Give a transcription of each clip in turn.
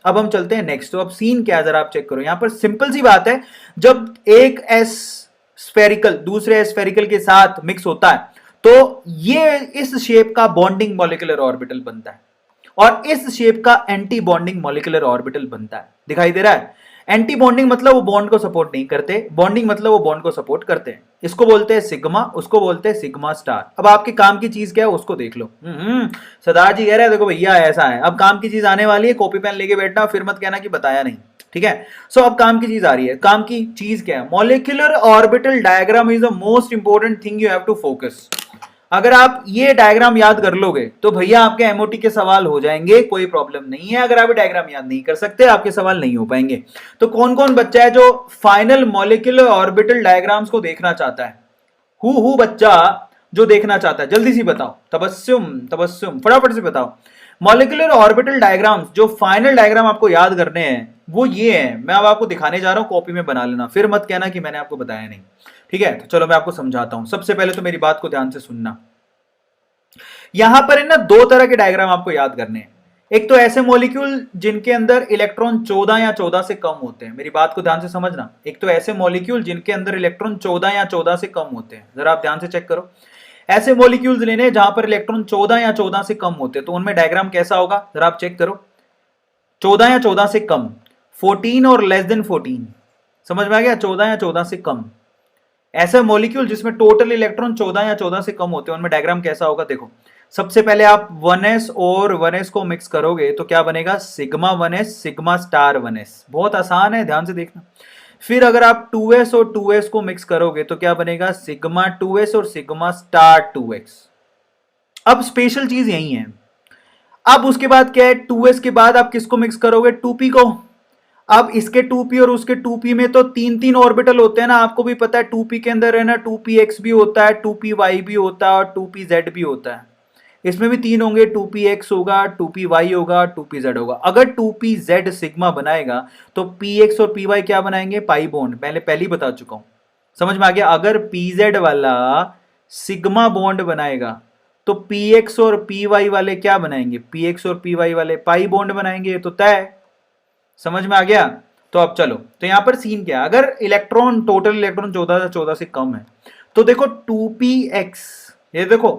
अब हम चलते हैं नेक्स्ट। तो अब सीन क्या है जरा आप चेक करो। यहां पर सिंपल सी बात है, जब एक एस स्फेरिकल दूसरे एस स्फेरिकल के साथ मिक्स होता है तो ये इस शेप का बॉन्डिंग मॉलिक्यूलर ऑर्बिटल बनता है और इस शेप का एंटी बॉन्डिंग मॉलिक्यूलर ऑर्बिटल बनता है। दिखाई दे रहा है? एंटी बॉन्डिंग मतलब वो बॉन्ड को सपोर्ट नहीं करते, बॉन्डिंग मतलब वो बॉन्ड को सपोर्ट करते हैं। इसको बोलते हैं सिग्मा, उसको बोलते हैं सिग्मा स्टार। अब आपके काम की चीज क्या है उसको देख लो। सरदार जी कह रहे हैं देखो भैया ऐसा है। अब काम की चीज आने वाली है, कॉपी पेन लेके बैठना, फिर मत कहना कि बताया नहीं। ठीक है, सो अब काम की चीज आ रही है। काम की चीज क्या है? Molecular orbital diagram is the most important thing you have to focus. अगर आप ये डायग्राम याद कर लोगे तो भैया आपके एमओटी के सवाल हो जाएंगे, कोई प्रॉब्लम नहीं है। अगर आप डायग्राम याद नहीं कर सकते आपके सवाल नहीं हो पाएंगे। तो कौन कौन बच्चा है जो फाइनल मॉलिक्यूलर ऑर्बिटल डायग्राम्स को देखना चाहता है? हु बच्चा जो देखना चाहता है, जल्दी सी बताओ। तबस्सुम तबस्सुम, फटाफट से बताओ। मॉलिक्यूलर ऑर्बिटल डायग्राम्स जो फाइनल डायग्राम आपको याद करने हैं वो ये है। मैं अब आपको दिखाने जा रहा हूं, कॉपी में बना लेना, फिर मत कहना कि मैंने आपको बताया नहीं। ठीक है, तो चलो मैं आपको समझाता हूं। सबसे पहले तो मेरी बात को ध्यान से सुनना। यहां पर है ना दो तरह के डायग्राम आपको याद करने हैं। एक तो ऐसे मॉलिक्यूल जिनके अंदर इलेक्ट्रॉन 14 या 14 से कम होते हैं। मेरी बात को ध्यान से समझना। एक तो ऐसे मॉलिक्यूल जिनके अंदर इलेक्ट्रॉन 14 या 14 से कम होते हैं। जरा आप ध्यान से चेक करो। ऐसे मॉलिक्यूल्स लेने जहां पर इलेक्ट्रॉन 14 या 14 से कम होते हैं तो उनमें डायग्राम कैसा होगा जरा आप चेक करो। 14 या 14 से कम, 14 और लेस देन 14, समझ में आ गया? 14 या 14 से कम ऐसा मॉलिक्यूल जिसमें टोटल इलेक्ट्रॉन 14 या 14 से कम होते हैं उनमें डायग्राम कैसा होगा देखो। सबसे पहले आप 1s और 1s को मिक्स करोगे तो क्या बनेगा? Sigma 1s sigma star 1s। बहुत आसान है, ध्यान से देखना। फिर अगर आप 2s और 2s को मिक्स करोगे तो क्या बनेगा? सिग्मा 2s और सिग्मा स्टार 2x। अब स्पेशल चीज यही है। अब उसके बाद क्या है? 2s के बाद आप किसको मिक्स करोगे? 2p को। अब इसके 2p और उसके 2p में तो तीन तीन ऑर्बिटल होते हैं ना, आपको भी पता है। 2p के अंदर है ना 2px भी होता है, 2py भी होता है और 2pz भी होता है। इसमें भी तीन होंगे, 2px होगा, 2py होगा, 2pz होगा। अगर 2pz सिग्मा बनाएगा तो px और py क्या बनाएंगे? Pi bond. पहले ही बता चुका हूं, समझ में आ गया? अगर pz वाला सिग्मा बॉन्ड बनाएगा तो px और py वाले क्या बनाएंगे? px और py वाले पाई बॉन्ड बनाएंगे। तो तय, समझ में आ गया? तो अब चलो, तो यहां पर सीन क्या है? अगर इलेक्ट्रॉन टोटल इलेक्ट्रॉन 14 से 14 से कम है तो देखो 2px, ये देखो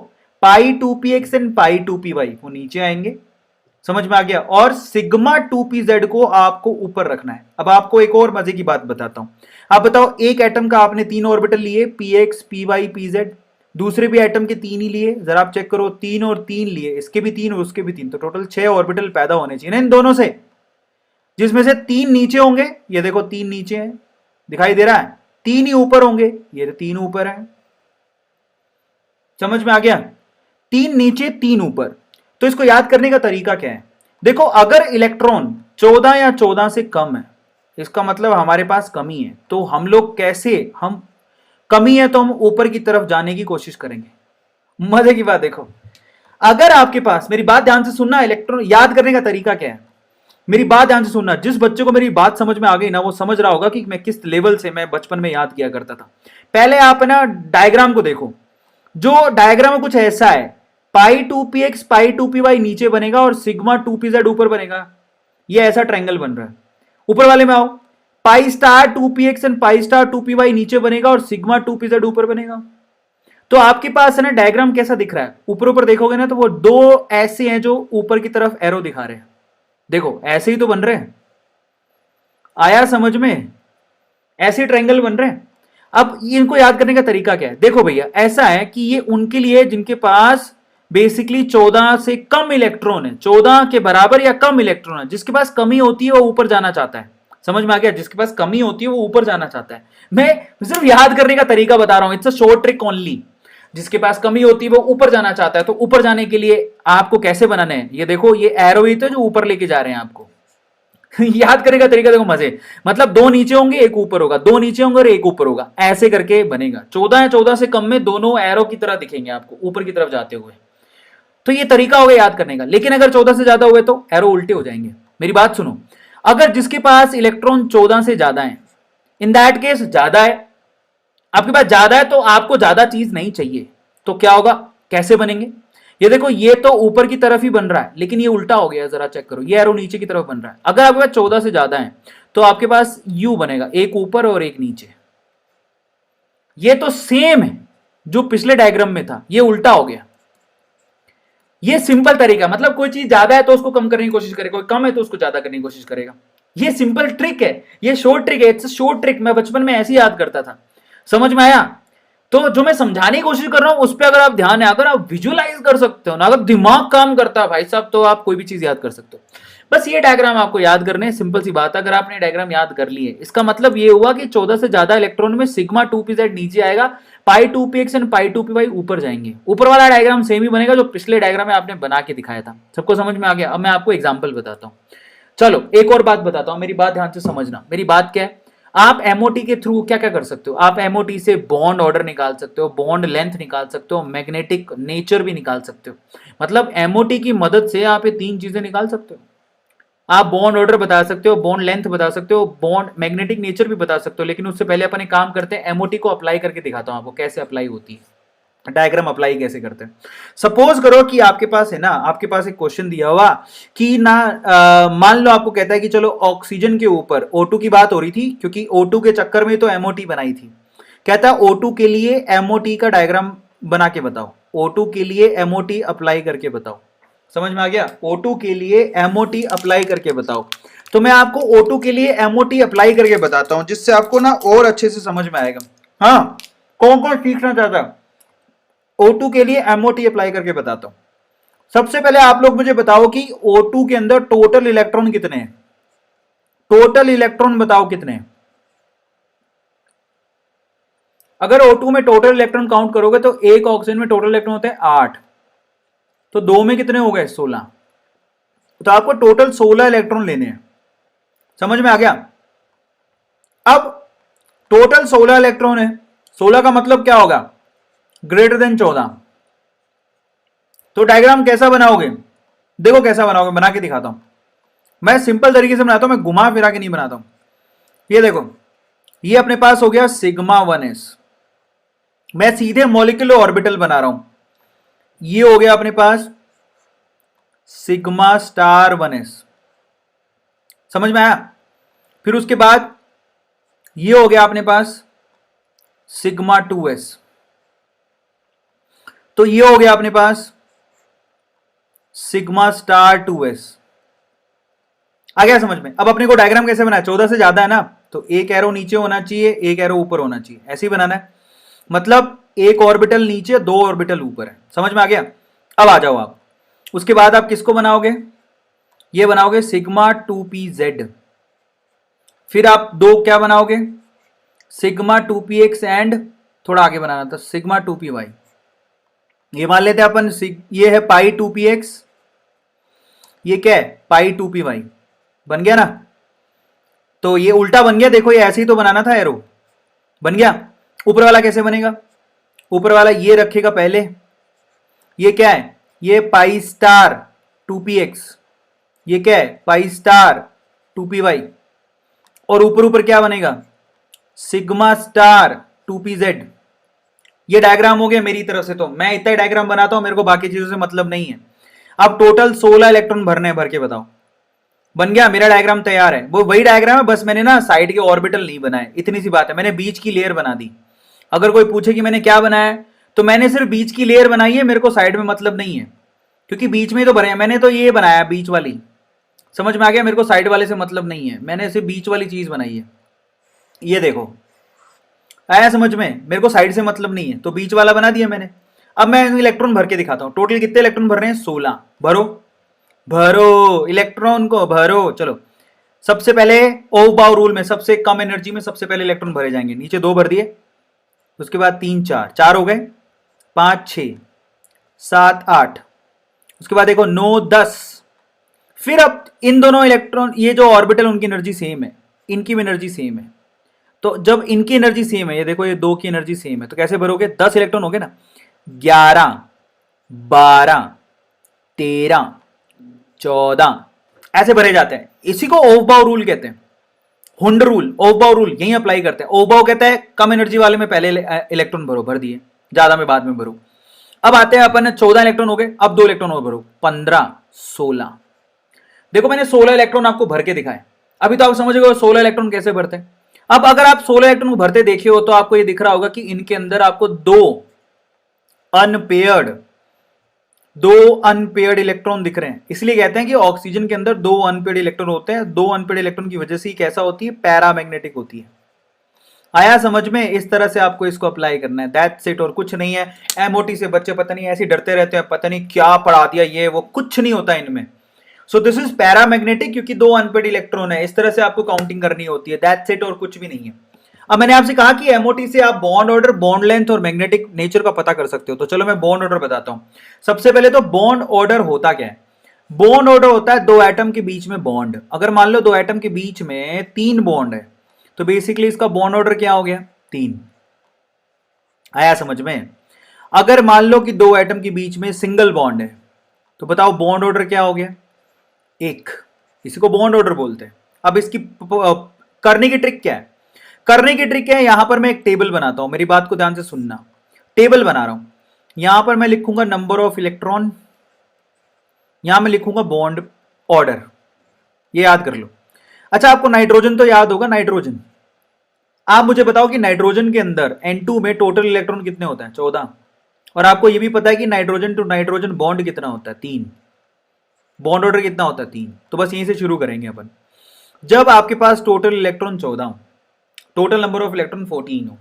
पाई 2px एंड पाई 2py वो नीचे आएंगे, समझ में आ गया? और सिग्मा 2pz को आपको ऊपर रखना है। अब आपको एक और मजे की बात बताता हूं। आप बताओ, एक एटम का आपने तीन ऑर्बिटल लिए, px py pz। दूसरे भी एटम के तीन ही लिए, जरा आप चेक करो। तीन और तीन लिए, इसके भी तीन और उसके भी तीन, तो टोटल 6 ऑर्बिटल पैदा होने चाहिए ना इन दोनों से, जिसमें से तीन नीचे होंगे। ये देखो तीन नीचे हैं, दिखाई दे रहा है? तीन ही ऊपर होंगे, ये तीन ऊपर है। समझ में आ गया? तीन नीचे तीन ऊपर। तो इसको याद करने का तरीका क्या है? देखो, अगर इलेक्ट्रॉन 14 या 14 से कम है, इसका मतलब हमारे पास कमी है। तो हम लोग कैसे, हम कमी है तो हम ऊपर की तरफ जाने की कोशिश करेंगे। मजे की बात देखो, अगर आपके पास, मेरी बात ध्यान से सुनना, इलेक्ट्रॉन याद करने का तरीका क्या है? मेरी बात ध्यान से सुनना। जिस बच्चे को मेरी बात समझ में आ गई ना, वो समझ रहा होगा कि मैं किस लेवल से मैं बचपन में याद किया करता था। पहले आप ना डायग्राम को देखो। जो डायग्राम कुछ ऐसा है, पाई 2px पाई 2py नीचे बनेगा और सिग्मा 2pz ऊपर बनेगा। ये ऐसा ट्रायंगल बन रहा है। ऊपर वाले में आओ, pi star 2px and pi star 2py नीचे बनेगा और सिग्मा 2pz ऊपर बनेगा। तो आपके पास है ना डायग्राम कैसा दिख रहा है? ऊपर ऊपर देखोगे ना तो वो दो ऐसे हैं जो ऊपर की तरफ एरो दिखा रहे हैं। देखो ऐसे ही तो बन रहे हैं, आया समझ में? ऐसे ट्रायंगल बन रहे हैं। अब इनको याद करने का तरीका क्या है? देखो भैया, ऐसा है कि ये उनके लिए जिनके पास बेसिकली 14 से कम इलेक्ट्रॉन है, 14 के बराबर या कम इलेक्ट्रॉन है। जिसके पास कमी होती है वो ऊपर जाना चाहता है। समझ में आ गया? जिसके पास कमी होती है वो ऊपर जाना चाहता है। मैं सिर्फ याद करने का तरीका बता रहा हूं, it's a short trick only. जिसके पास कमी होती है वो ऊपर जाना चाहता है। तो ऊपर जाने के लिए आपको कैसे बनाना है? ये देखो, ये एरो ही तो जो ऊपर लेके जा रहे हैं आपको। याद करने का तरीका देखो, मजे मतलब दो नीचे होंगे एक ऊपर होगा, दो नीचे होंगे और एक ऊपर होगा, ऐसे करके बनेगा। 14 या 14 से कम में दोनों एरो की तरह दिखेंगे आपको ऊपर की तरफ जाते हुए। तो ये तरीका हो गया याद करने का। लेकिन अगर 14 से ज्यादा हुए तो एरो उल्टे हो जाएंगे। मेरी बात सुनो, अगर जिसके पास इलेक्ट्रॉन 14 से ज्यादा है, इन दैट केस ज्यादा है, आपके पास ज्यादा है तो आपको ज्यादा चीज नहीं चाहिए, तो क्या होगा? कैसे बनेंगे? ये देखो, ये तो ऊपर की तरफ ही बन रहा है, लेकिन ये उल्टा हो गया, जरा चेक करो, ये एरो नीचे की तरफ बन रहा है। अगर आपके पास 14 से ज्यादा है तो आपके पास यू बनेगा, एक ऊपर और एक नीचे। ये तो सेम है जो पिछले डायग्राम में था, ये उल्टा हो गया। ये सिंपल तरीका, मतलब कोई चीज ज्यादा है तो उसको कम करने की कोशिश करेगा, कोई कम है तो उसको ज्यादा करने की कोशिश करेगा। ये सिंपल ट्रिक है, ये शॉर्ट ट्रिक है, इट्स शॉर्ट ट्रिक। मैं बचपन में ऐसे ही याद करता था। समझ में आया? तो जो मैं समझाने की कोशिश कर रहा हूं उस पर अगर आप ध्यान है, अगर आप विजुअलाइज कर सकते हो ना, अगर दिमाग काम करता है भाई साहब, तो आप कोई भी चीज याद कर सकते हो। बस ये डायग्राम आपको याद करने, सिंपल सी बात है। अगर आपने डायग्राम याद कर लिए, इसका मतलब ये हुआ कि 14 से ज्यादा इलेक्ट्रॉन में सिग्मा 2pz नीचे आएगा, पाई 2px एंड पाई 2py ऊपर जाएंगे। ऊपर वाला डायग्राम सेम ही बनेगा जो पिछले डायग्राम में आपने बना के दिखाया था। सबको समझ में आ गया? अब मैं आपको एग्जाम्पल बताता हूं। चलो एक और बात बताता हूं, मेरी बात ध्यान से समझना। मेरी बात क्या है, आप एमओटी के थ्रू क्या क्या कर सकते हो? आप एमओटी से बॉन्ड ऑर्डर निकाल सकते हो, बॉन्ड लेंथ निकाल सकते हो, मैग्नेटिक नेचर भी निकाल सकते हो। मतलब एमओटी की मदद से आप ये 3 चीजें निकाल सकते हो। आप बॉन्ड ऑर्डर बता सकते हो, बॉन्ड लेंथ बता सकते हो, बॉन्ड मैग्नेटिक नेचर भी बता सकते हो। लेकिन उससे पहले अपन एक काम करते हैं, एमओटी को अप्लाई करके दिखाता हूं आपको कैसे अप्लाई होती है, डायग्राम अप्लाई कैसे करते हैं। सपोज करो कि आपके पास है ना, आपके पास एक क्वेश्चन दिया हुआ कि ना, मान लो आपको कहता है कि चलो ऑक्सीजन के ऊपर O2 की बात हो रही थी, क्योंकि O2 के चक्कर में तो एमओटी बनाई थी। कहता है O2 के लिए एमओटी का डायग्राम बना के बताओ, O2 के लिए एमओटी अप्लाई करके बताओ। समझ में आ गया? O2 के लिए एमओटी अप्लाई करके बताओ। तो मैं आपको O2 के लिए एमओटी अप्लाई करके बताता हूं, जिससे आपको ना और अच्छे से समझ में आएगा। हाँ, कौन कौन सीखना चाहता है? O2 के लिए एमओटी अप्लाई करके बताता हूं। सबसे पहले आप लोग मुझे बताओ कि O2 के अंदर टोटल इलेक्ट्रॉन कितने हैं? टोटल इलेक्ट्रॉन बताओ कितने हैं? अगर O2 में टोटल इलेक्ट्रॉन काउंट करोगे तो एक ऑक्सीजन में टोटल इलेक्ट्रॉन होते हैं 8, तो 2 में कितने हो गए? 16। तो आपको टोटल 16 इलेक्ट्रॉन लेने हैं। समझ में आ गया? अब टोटल 16 इलेक्ट्रॉन है, 16 का मतलब क्या होगा? Greater than 14। तो डायग्राम कैसा बनाओगे? देखो कैसा बनाओगे, बना के दिखाता हूं। मैं सिंपल तरीके से बनाता हूं, मैं घुमा फिरा के नहीं बनाता हूं। ये देखो, ये अपने पास हो गया सिग्मा 1s। मैं सीधे मॉलिक्यूलर ऑर्बिटल बना रहा हूं। ये हो गया अपने पास सिग्मा स्टार 1s। समझ में आया? फिर उसके बाद ये हो गया अपने पास सिग्मा 2s। तो ये हो गया अपने पास सिग्मा स्टार 2s। आ गया समझ में? अब अपने को डायग्राम कैसे बनाया? 14 से ज्यादा है ना, तो एक एरो नीचे होना चाहिए, एक एरो ऊपर होना चाहिए, ऐसे ही बनाना है। मतलब एक ऑर्बिटल नीचे, 2 ऑर्बिटल ऊपर है। समझ में आ गया? अब आ जाओ आप, उसके बाद आप किसको बनाओगे? ये बनाओगे सिग्मा 2pz। फिर आप 2 क्या बनाओगे? सिग्मा 2px एंड थोड़ा आगे बनाना था सिग्मा 2py। ये मान लेते हैं अपन, ये है पाई 2px, ये क्या है? पाई 2py। बन गया ना? तो ये उल्टा बन गया, देखो ये ऐसे ही तो बनाना था, एरो बन गया। ऊपर वाला कैसे बनेगा? ऊपर वाला ये रखेगा पहले, ये क्या है? ये पाई स्टार 2px, ये क्या है? Pi star 2py। और ऊपर ऊपर क्या बनेगा? Sigma star 2pz। ये डायग्राम हो गया मेरी तरफ से। तो मैं इतना ही डायग्राम बनाता हूं, मेरे को बाकी चीजों से मतलब नहीं है। अब टोटल 16 इलेक्ट्रॉन भरने हैं, भर के बताओ। बन गया, मेरा डायग्राम तैयार है। वो वही डायग्राम है, बस मैंने ना साइड के ऑर्बिटल नहीं बनाए, इतनी सी बात है। मैंने बीच की लेयर बना दी। अगर कोई पूछे कि मैंने क्या बनाया है, तो मैंने सिर्फ बीच की लेयर बनाई है, मेरे को साइड में मतलब नहीं है, क्योंकि बीच में तो भरे हैं। मैंने तो ये बनाया बीच वाली। समझ में आ गया? मेरे को साइड वाले से मतलब नहीं है, मैंने सिर्फ बीच वाली चीज बनाई है। ये देखो, आया समझ में? मेरे को साइड से मतलब नहीं है, तो बीच वाला बना दिया मैंने। अब मैं इलेक्ट्रॉन भर के दिखाता हूं। टोटल कितने इलेक्ट्रॉन भर रहे हैं? 16। भरो भरो इलेक्ट्रॉन को भरो। चलो, सबसे पहले ओह बाउ रूल में सबसे कम एनर्जी में सबसे पहले इलेक्ट्रॉन भरे जाएंगे। नीचे 2 भर दिए, उसके बाद 3 4, 4 हो गए, 5 6 7 8, उसके बाद देखो 9 10। फिर अब इन दोनों इलेक्ट्रॉन, ये जो ऑर्बिटल, उनकी एनर्जी सेम है, इनकी भी एनर्जी सेम है। तो जब इनकी एनर्जी सेम है, ये देखो ये 2 की एनर्जी सेम है, तो कैसे भरोगे? 10 इलेक्ट्रॉन हो गए ना, 11 12 13 14 ऐसे भरे जाते हैं। इसी को ओहबाउ रूल कहते हैं, हुंड रूल, ओहबाउ रूल यही अप्लाई करते हैं। ओहबाउ कहता है कम एनर्जी वाले में पहले इलेक्ट्रॉन भरो, भर दिए, ज्यादा में बाद में भरो। अब आते हैं अपन 14 इलेक्ट्रॉन हो गए, अब 2 इलेक्ट्रॉन और भरो, 15 16। देखो मैंने 16 इलेक्ट्रॉन आपको भर के दिखाए, अभी तो आप समझ गए 16 इलेक्ट्रॉन कैसे भरते हैं। अब अगर आप 16 इलेक्ट्रॉन को भरते देखे हो तो आपको ये दिख रहा होगा कि इनके अंदर आपको दो अनपेयर्ड इलेक्ट्रॉन दिख रहे हैं। इसलिए कहते हैं कि ऑक्सीजन के अंदर 2 अनपेयर्ड इलेक्ट्रॉन होते हैं। 2 अनपेयर्ड इलेक्ट्रॉन की वजह से ही कैसा होती है, पैरामैग्नेटिक होती है। आया समझ में? इस तरह से आपको इसको अप्लाई करना है, दैट्स इट, और कुछ नहीं है। एमओटी से बच्चे पता नहीं ऐसे डरते रहते हैं, पता नहीं क्या पढ़ा दिया ये वो, कुछ नहीं होता इनमें। सो दिस इज पैरामैग्नेटिक, क्योंकि 2 अनपेयर्ड इलेक्ट्रॉन है, इस तरह से आपको काउंटिंग करनी होती है, दैट्स इट, और कुछ भी नहीं है। अब मैंने आपसे कहा कि एमओटी से आप बॉन्ड ऑर्डर, बॉन्ड लेंथ और मैग्नेटिक नेचर का पता कर सकते हो। तो चलो मैं बॉन्ड ऑर्डर बताता हूं। सबसे पहले तो बॉन्ड ऑर्डर होता क्या है? बॉन्ड ऑर्डर होता है 2 एटम के बीच में बॉन्ड। अगर मान लो 2 एटम के बीच में 3 बॉन्ड है तो बेसिकली इसका बॉन्ड ऑर्डर क्या हो गया, 3। आया समझ में? अगर मान लो कि 2 एटम के बीच में सिंगल बॉन्ड है तो बताओ बॉन्ड ऑर्डर क्या हो गया, 1। इसी को बॉन्ड ऑर्डर बोलते हैं। अब इसकी करने की ट्रिक क्या है? करने की ट्रिक क्या है, यहां पर मैं एक टेबल बनाता हूं, मेरी बात को ध्यान से सुनना। टेबल बना रहा हूं, यहां पर मैं लिखूंगा नंबर ऑफ इलेक्ट्रॉन, यहां मैं लिखूंगा बॉन्ड ऑर्डर, ये याद कर लो। अच्छा, आपको नाइट्रोजन तो याद होगा, नाइट्रोजन। आप मुझे बताओ कि नाइट्रोजन के अंदर N2 में टोटल इलेक्ट्रॉन कितने होते हैं, 14। और आपको यह भी पता है कि नाइट्रोजन टू नाइट्रोजन बॉन्ड कितना होता है, 3। बॉन्ड ऑर्डर कितना होता है, 3। तो बस यहीं से शुरू करेंगे अपन। जब आपके पास टोटल इलेक्ट्रॉन 14 हो, टोटल नंबर ऑफ इलेक्ट्रॉन 14 हो,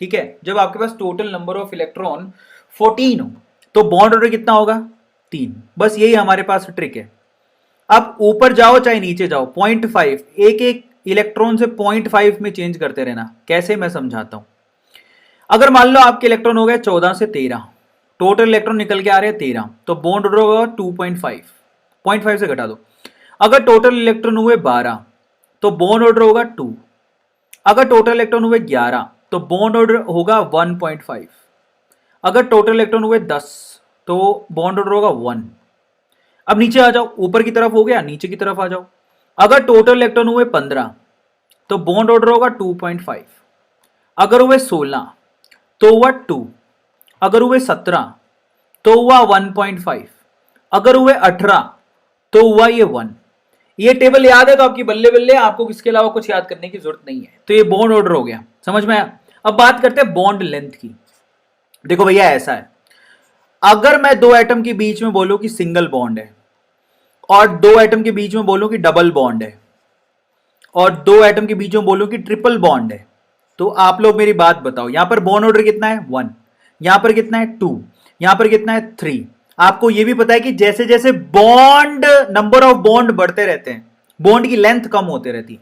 ठीक है, जब आपके पास टोटल नंबर ऑफ इलेक्ट्रॉन 14 हो तो बॉन्ड ऑर्डर कितना होगा, 3। बस यही हमारे पास ट्रिक है। अब ऊपर जाओ चाहे नीचे जाओ, 0.5 एक एक इलेक्ट्रॉन से 0.5 में चेंज करते रहना। कैसे, मैं समझाता हूं। अगर मान लो आपके इलेक्ट्रॉन हो गए 14 से 13, टोटल इलेक्ट्रॉन निकल के आ रहे हैं 13, तो बॉन्ड ऑर्डर होगा 2.5, 0.5 से घटा दो। अगर टोटल इलेक्ट्रॉन हुए 12 तो बॉन्ड ऑर्डर होगा 2। अगर टोटल इलेक्ट्रॉन हुए 11 तो बॉन्ड ऑर्डर होगा 1.5। अगर टोटल इलेक्ट्रॉन हुए 10 तो बॉन्ड ऑर्डर होगा 1। अब नीचे आ जाओ, ऊपर की तरफ हो गया, नीचे की तरफ आ जाओ। अगर टोटल इलेक्ट्रॉन हुए 15 तो बॉन्ड ऑर्डर होगा 2.5। अगर हुए 16 तो हुआ 2। अगर हुए 17 तो हुआ 1.5। अगर हुए 18 तो हुआ ये 1। ये टेबल याद है तो आपकी बल्ले बल्ले, आपको किसके अलावा कुछ याद करने की जरूरत नहीं है। तो ये बॉन्ड ऑर्डर हो गया, समझ में आया? अब बात करते हैं बॉन्ड लेंथ की। देखो भैया ऐसा है, अगर मैं 2 एटम के बीच में बोलूं कि सिंगल बॉन्ड है, और 2 एटम के बीच में बोलूं कि डबल बॉन्ड है, और 2 एटम के बीच में बोलूं कि ट्रिपल बॉन्ड है, तो आप लोग मेरी बात बताओ, यहां पर बॉन्ड ऑर्डर कितना है, 1। यहां पर कितना है, 2। यहां पर कितना है, 3। आपको यह भी पता है कि जैसे जैसे बॉन्ड, नंबर ऑफ बॉन्ड बढ़ते रहते हैं, बॉन्ड की लेंथ कम होते रहती है।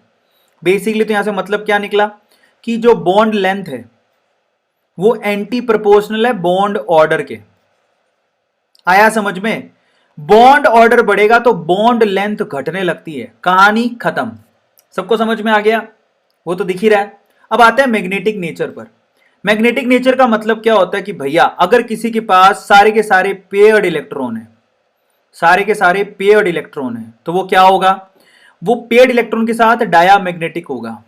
बेसिकली तो यहां से मतलब क्या निकला कि जो बॉन्ड लेंथ है वो एंटी प्रोपोर्शनल है बॉन्ड ऑर्डर के। आया समझ में? बॉन्ड ऑर्डर बढ़ेगा तो बॉन्ड लेंथ घटने लगती है, कहानी खत्म। सबको समझ में आ गया? वो तो दिख ही रहा है। अब आते हैं मैग्नेटिक नेचर पर। मैग्नेटिक नेचर का मतलब क्या होता है कि भैया अगर किसी के पास सारे के सारे पेयर्ड इलेक्ट्रॉन है, सारे के सारे पेयर्ड इलेक्ट्रॉन है, तो वो क्या होगा, वो पेयर्ड इलेक्ट्रॉन के साथ डायामैग्नेटिक होगा।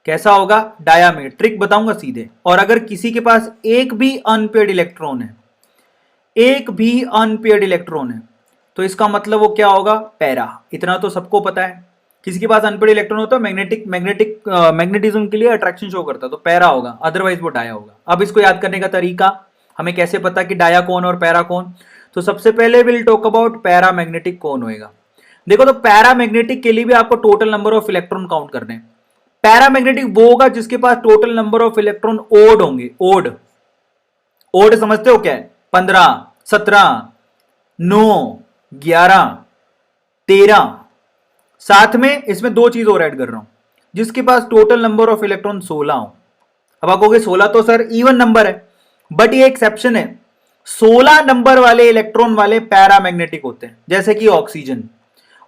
कैसा होगा, डायामैग्नेटिक। ट्रिक बताऊंगा सीधे। और अगर किसी के पास एक भी अनपेयर्ड इलेक्ट्रॉन है, एक भी अनपेयर्ड इलेक्ट्रॉन है, तो इसका मतलब वो क्या होगा, पैरा। इतना तो सबको पता है, किसी के पास अनपेयर्ड इलेक्ट्रॉन होता है मैग्नेटिज्म के लिए अट्रैक्शन शो करता है, तो पैरा होगा, अदरवाइज वो डाया होगा। अब इसको याद करने का तरीका, हमें कैसे पता कि डाया कौन और पैरा कौन? तो सबसे पहले विल टॉक अबाउट पैरामैग्नेटिक कौन होएगा। देखो, तो पैरामैग्नेटिक के लिए भी आपको total number of electron count करने हैं। पैरामैग्नेटिक वो होगा जिसके पास total number of electron odd होंगे। ओड, ओड समझते हो क्या है? 15, 17, 9, 11, 13। साथ में इसमें 2 चीज और ऐड कर रहा हूं, जिसके पास टोटल नंबर ऑफ इलेक्ट्रॉन 16 हो। अब आप कहोगे 16 तो सर इवन नंबर है, बट ये एक्सेप्शन है। 16 नंबर वाले इलेक्ट्रॉन वाले पैरामैग्नेटिक होते हैं, जैसे कि ऑक्सीजन।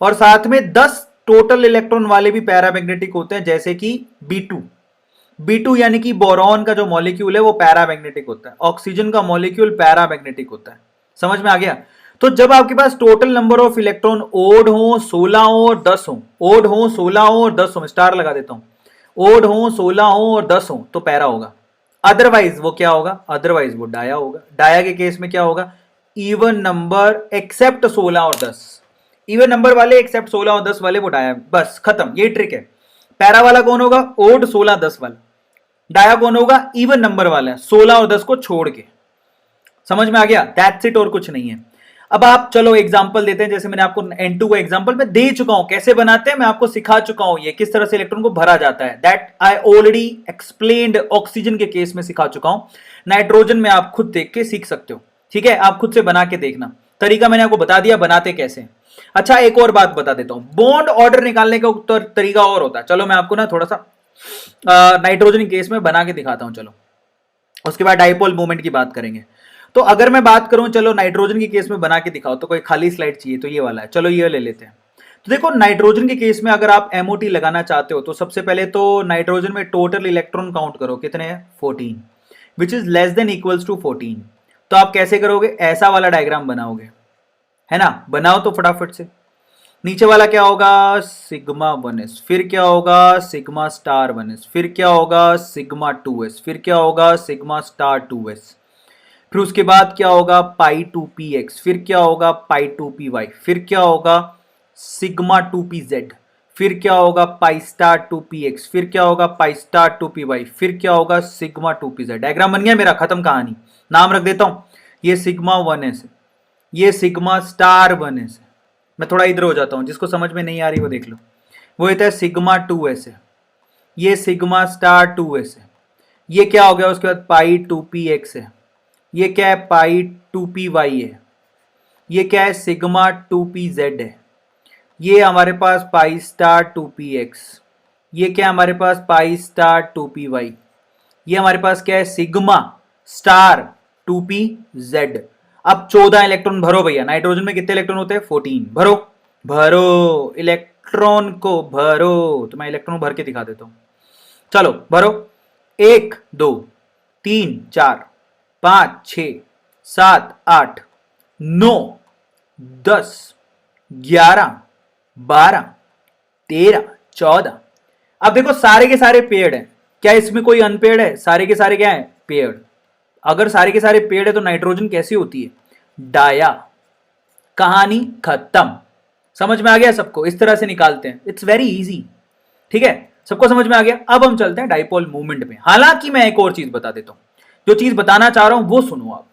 और साथ में 10 टोटल इलेक्ट्रॉन वाले भी पैरामैग्नेटिक होते हैं, जैसे कि B2। B2 यानी कि बोरॉन का जो मॉलिक्यूल है वो पैरामैग्नेटिक होता है। ऑक्सीजन का मॉलिक्यूल पैरामैग्नेटिक होता है। समझ में आ गया? तो जब आपके पास total number of electron odd हो, 16 हो और 10 हो, ओड हो, 16 हो और 10 हो, स्टार लगा देता हूं, ओड हो, 16 हो और 10 हो, तो पैरा होगा। अदरवाइज वो क्या होगा, अदरवाइज वो डाया होगा। डाया के केस में क्या होगा, इवन नंबर एक्सेप्ट 16 और 10, इवन नंबर वाले एक्सेप्ट 16 और 10 वाले वो डाया, बस खत्म, ये ट्रिक है। पैरा वाला कौन होगा, ओड 16 10 वाला। डाया कौन होगा, इवन नंबर वाला 16 और 10 को छोड़ के। समझ में आ गया, दैट्स इट, और कुछ नहीं है। अब आप चलो एग्जांपल देते हैं, जैसे मैंने आपको N2 का एग्जांपल मैं दे चुका हूं, कैसे बनाते हैं मैं आपको सिखा चुका हूं, ये किस तरह से इलेक्ट्रॉन को भरा जाता है, that I already explained. Oxygen के केस में सिखा चुका हूं, नाइट्रोजन में आप खुद देख के सीख सकते हो, ठीक है, आप खुद से बना के देखना, तरीका मैंने आपको बता दिया बनाते कैसे। अच्छा एक और बात बता देता हूं, बॉन्ड ऑर्डर निकालने का तरीका और होता है, चलो मैं आपको ना थोड़ा सा नाइट्रोजन केस में बना के दिखाता हूं, चलो उसके बाद डाइपोल मूवमेंट की बात करेंगे। तो अगर मैं बात करूं, चलो नाइट्रोजन के केस में बना के दिखाओ, तो कोई खाली स्लाइड चाहिए तो ये वाला है, चलो ये ले लेते हैं। तो देखो नाइट्रोजन के केस में अगर आप एमओटी लगाना चाहते हो, तो सबसे पहले तो नाइट्रोजन में टोटल इलेक्ट्रॉन काउंट करो, कितने हैं 14, which is less than equals to 14। तो आप कैसे करोगे, ऐसा वाला डायग्राम बनाओगे, है ना, बनाओ तो फटाफट से। नीचे वाला क्या होगा, सिग्मा 1s, फिर क्या होगा सिग्मा स्टार 1s, फिर क्या होगा सिग्मा 2s, फिर क्या होगा सिग्मा स्टार 2s, फिर उसके बाद क्या होगा पाई 2px, फिर क्या होगा पाई 2py, फिर क्या होगा सिग्मा 2pz, फिर क्या होगा पाई स्टार 2px, फिर क्या होगा पाई स्टार 2py, फिर क्या होगा सिग्मा 2pz। डायग्राम बन गया मेरा, खत्म कहानी। नाम रख देता हूं, ये सिग्मा 1s है, ये सिग्मा स्टार 1s है। मैं थोड़ा इधर हो जाता हूं, जिसको समझ में नहीं आ रही वो देख लो। वो होता है सिग्मा 2s है, ये सिग्मा स्टार 2s है, ये क्या हो गया उसके बाद पाई 2px है, ये क्या है पाई 2py है, ये क्या है सिग्मा 2pz है, ये हमारे पास पाई स्टार 2px, ये क्या है हमारे पास पाई स्टार 2py, ये हमारे पास क्या है सिग्मा स्टार 2pz। अब 14 इलेक्ट्रॉन भरो भैया, नाइट्रोजन में कितने इलेक्ट्रॉन होते हैं 14, भरो भरो इलेक्ट्रॉन को भरो, तो मैं इलेक्ट्रॉन भर के दिखा देता हूं, चलो भरो, 1 2 3 4 5 6 7 8 9 10 11 12 13 14। अब देखो सारे के सारे पेड़ हैं, क्या इसमें कोई अनपेड़ है, सारे के सारे क्या है पेड़। अगर सारे के सारे पेड़ है तो नाइट्रोजन कैसी होती है, डाया, कहानी खत्म। समझ में आ गया सबको, इस तरह से निकालते हैं, इट्स वेरी इजी, ठीक है, सबको समझ में आ गया। अब हम चलते हैं डाइपोल मूवमेंट में। हालांकि मैं एक और चीज बता देता हूं, जो चीज बताना चाह रहा हूं वो सुनो आप।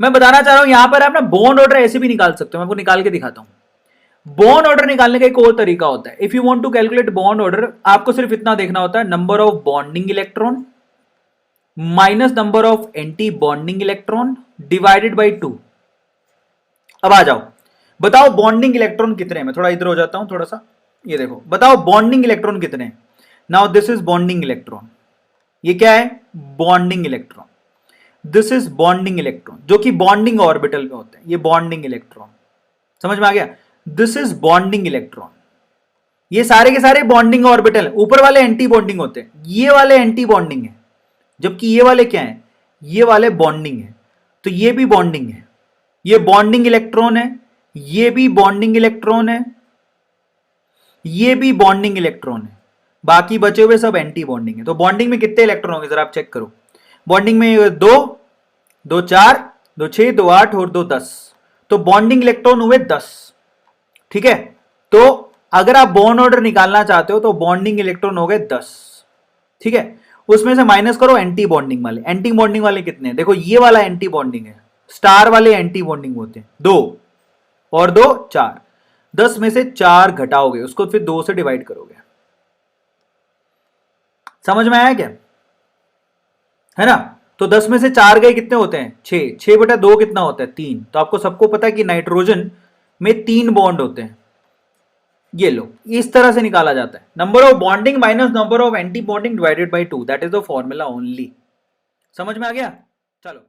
मैं बताना चाह रहा हूं यहां पर आप ना बॉन्ड ऑर्डर ऐसे भी निकाल सकते हो, मैं आपको निकाल के दिखाता हूं। बॉन्ड ऑर्डर निकालने का एक और तरीका होता है, if you want to calculate bond order, आपको सिर्फ इतना देखना होता है, number of bonding electron minus number of anti bonding electron divided by 2। अब आ जाओ, बताओ बॉन्डिंग इलेक्ट्रॉन कितने हैं। मैं थोड़ा इधर हो जाता हूं थोड़ा सा, ये देखो, बताओ बॉन्डिंग इलेक्ट्रॉन कितने हैं। Now this is bonding electron, ये क्या है bonding electron, this is bonding electron, जो कि बॉन्डिंग ऑर्बिटल में होते हैं, ये बॉन्डिंग इलेक्ट्रॉन, समझ में आ गया, दिस इज बॉन्डिंग इलेक्ट्रॉन। ये सारे के सारे बॉन्डिंग ऑर्बिटल, ऊपर वाले एंटी बॉन्डिंग होते हैं, ये वाले एंटी बॉन्डिंग है, जबकि ये वाले क्या है, ये वाले बॉन्डिंग है, तो ये भी बॉन्डिंग है, ये बॉन्डिंग इलेक्ट्रॉन है, ये भी बॉन्डिंग इलेक्ट्रॉन है, ये भी बॉन्डिंग इलेक्ट्रॉन है, बाकी बचे हुए सब एंटी बॉन्डिंग है। तो बॉन्डिंग में कितने इलेक्ट्रॉन होंगे जरा आप चेक करो, बॉन्डिंग में 2 2 4 2 6 2 8 और 2 10, तो बॉन्डिंग इलेक्ट्रॉन हुए 10, ठीक है। तो अगर आप बॉन्ड ऑर्डर निकालना चाहते हो तो बॉन्डिंग इलेक्ट्रॉन हो गए 10, ठीक है। उसमें से माइनस करो एंटी बॉन्डिंग वाले, एंटी बॉन्डिंग वाले कितने हैं, देखो ये वाला एंटी बॉन्डिंग है, स्टार वाले एंटी बॉन्डिंग होते हैं 2 और 2 4, 10 में से 4 घटाओगे, उसको फिर 2 से डिवाइड करोगे। समझ में आया क्या, है ना। तो 10 में से 4 गए, कितने होते हैं 6, 6 बटा 2 कितना होता है 3। तो आपको सबको पता है कि नाइट्रोजन में 3 बॉन्ड होते हैं, ये लो इस तरह से निकाला जाता है, number of bonding minus number of anti bonding divided by 2, that is the formula only. समझ में आ गया, चलो।